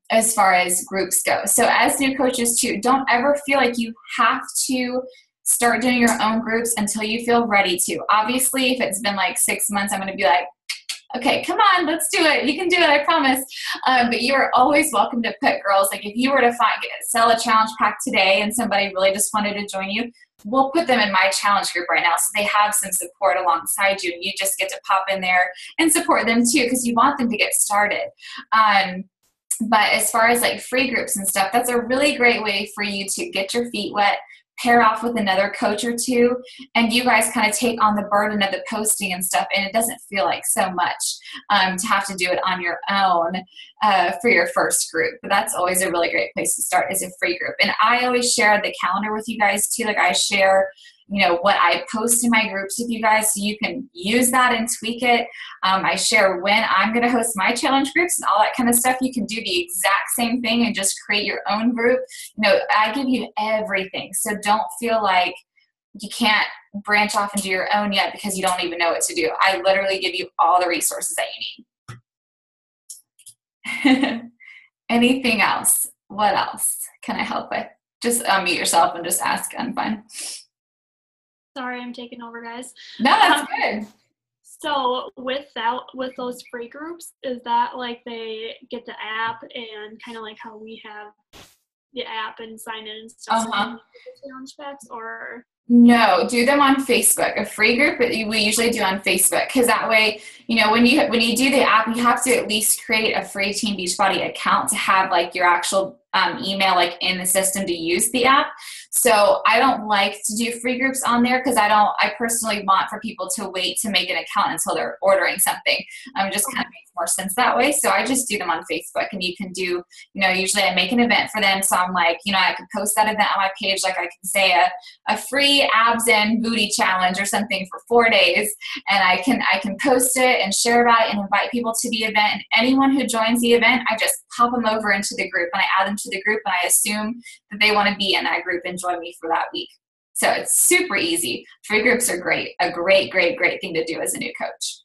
as far as groups go. So as new coaches too, don't ever feel like you have to start doing your own groups until you feel ready to. Obviously, if it's been like 6 months, I'm going to be like, okay, come on, let's do it. You can do it, I promise. But you are always welcome to put girls. Like if you were to sell a challenge pack today and somebody really just wanted to join you, we'll put them in my challenge group right now so they have some support alongside you, and you just get to pop in there and support them too because you want them to get started. But as far as like free groups and stuff, that's a really great way for you to get your feet wet, pair off with another coach or 2, and you guys kind of take on the burden of the posting and stuff, and it doesn't feel like so much to have to do it on your own for your first group. But that's always a really great place to start, is a free group. And I always share the calendar with you guys too. Like I share what I post in my groups with you guys, so you can use that and tweak it. I share when I'm going to host my challenge groups and all that kind of stuff. You can do the exact same thing and just create your own group. I give you everything. So don't feel like you can't branch off and do your own yet because you don't even know what to do. I literally give you all the resources that you need. Anything else? What else can I help with? Just unmute yourself and just ask. I'm fine. Sorry, I'm taking over, guys. No, that's good. So with those free groups, is that like they get the app and kind of like how we have the app and sign in and stuff? Challenge packs, or No, do them on Facebook. A free group that we usually do on Facebook, because that way, when you do the app, you have to at least create a free Team Beachbody account to have like your actual email like in the system to use the app. So I don't like to do free groups on there because I personally want for people to wait to make an account until they're ordering something. It just kind of makes more sense that way. So I just do them on Facebook, and you can do, usually I make an event for them. So I'm like, I could post that event on my page. Like I can say a free abs and booty challenge or something for 4 days. And I can post it and share about it and invite people to the event. And anyone who joins the event, I just pop them over into the group and I add them to the group, and I assume that they want to be in that group and join me for that week. So it's super easy. Free groups are great. A great, great, great thing to do as a new coach.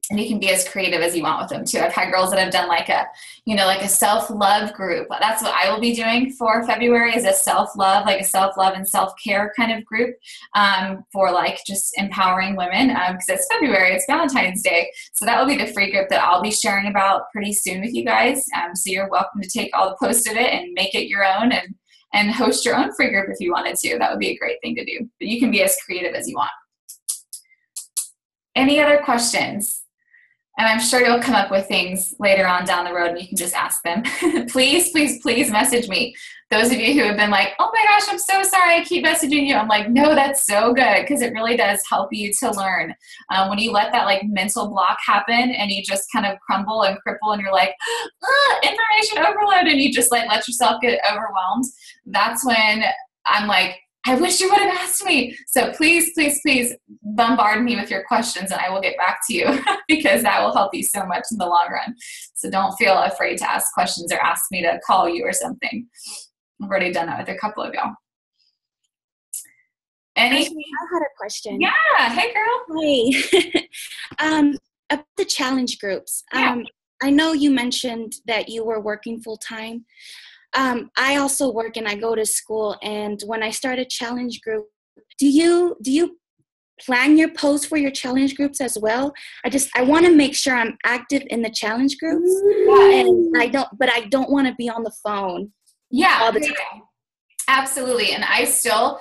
And you can be as creative as you want with them too. I've had girls that have done like a self-love group. That's what I will be doing for February, is a self-love and self-care kind of group for like just empowering women, because it's February, it's Valentine's Day. So that will be the free group that I'll be sharing about pretty soon with you guys. So you're welcome to take all the posts of it and make it your own and host your own free group if you wanted to. That would be a great thing to do. But you can be as creative as you want. Any other questions? And I'm sure you'll come up with things later on down the road and you can just ask them. Please, please, please message me. Those of you who have been like, oh my gosh, I'm so sorry, I keep messaging you. I'm like, no, that's so good, because it really does help you to learn. When you let that like mental block happen and you just kind of crumble and cripple and you're like, information overload, and you just like let yourself get overwhelmed, that's when I'm like, I wish you would have asked me. So please, please, please bombard me with your questions and I will get back to you because that will help you so much in the long run. So don't feel afraid to ask questions or ask me to call you or something. I've already done that with a couple of y'all. I had a question. Yeah. Hey, girl. Hey. About the challenge groups. Yeah. I know you mentioned that you were working full time. I also work and I go to school, and when I start a challenge group, do you plan your posts for your challenge groups as well? I want to make sure I'm active in the challenge groups, and I don't want to be on the phone. Yeah, all the time. Absolutely. And I still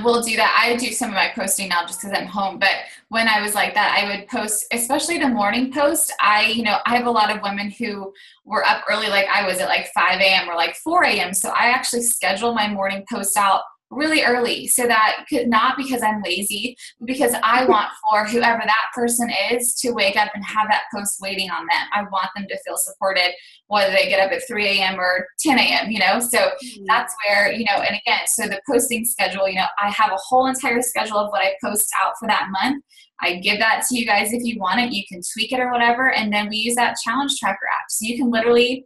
will do that. I do some of my posting now just because I'm home. But when I was like that, I would post, especially the morning post. I have a lot of women who were up early, like I was at like 5 a.m. or like 4 a.m. So I actually schedule my morning post out really early, so that not because I'm lazy, but because I want for whoever that person is to wake up and have that post waiting on them. I want them to feel supported, whether they get up at 3 a.m. or 10 a.m., so that's where, and again, so the posting schedule, I have a whole entire schedule of what I post out for that month. I give that to you guys if you want it. You can tweak it or whatever, and then we use that challenge tracker app. So you can literally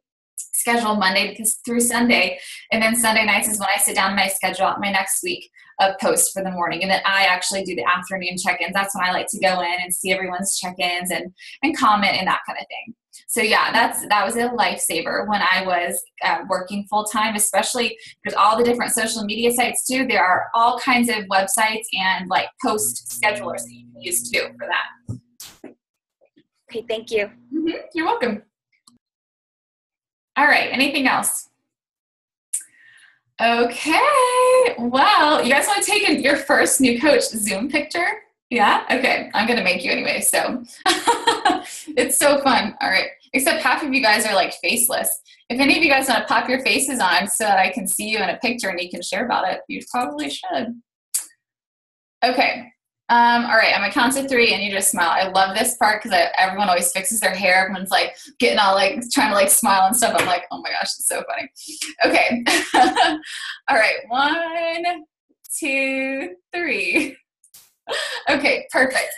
schedule Monday through Sunday, and then Sunday nights is when I sit down and I schedule out my next week of posts for the morning, and then I actually do the afternoon check-ins. That's when I like to go in and see everyone's check-ins and comment and that kind of thing. So yeah, that was a lifesaver when I was working full-time, especially there's all the different social media sites too. There are all kinds of websites and like post schedulers that you can use too for that. Okay, thank you. Mm-hmm. You're welcome. All right, anything else? Okay, well, you guys want to take your first new coach Zoom picture? Yeah? Okay, I'm going to make you anyway, so it's so fun. All right, except half of you guys are like faceless. If any of you guys want to pop your faces on so that I can see you in a picture and you can share about it, you probably should. Okay. All right, I'm going to count to 3 and you just smile. I love this part because everyone always fixes their hair. Everyone's like getting all like trying to like smile and stuff. I'm like, oh my gosh, it's so funny. Okay. All right, 1, 2, 3. Okay, perfect.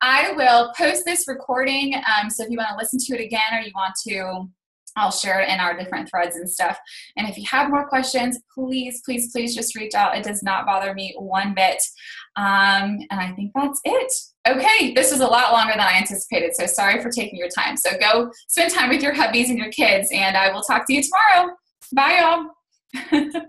I will post this recording. So if you want to listen to it again or you want to, I'll share it in our different threads and stuff. And if you have more questions, please, please, please just reach out. It does not bother me one bit. And I think that's it. Okay, this was a lot longer than I anticipated, so sorry for taking your time. So go spend time with your hubbies and your kids, and I will talk to you tomorrow. Bye, y'all.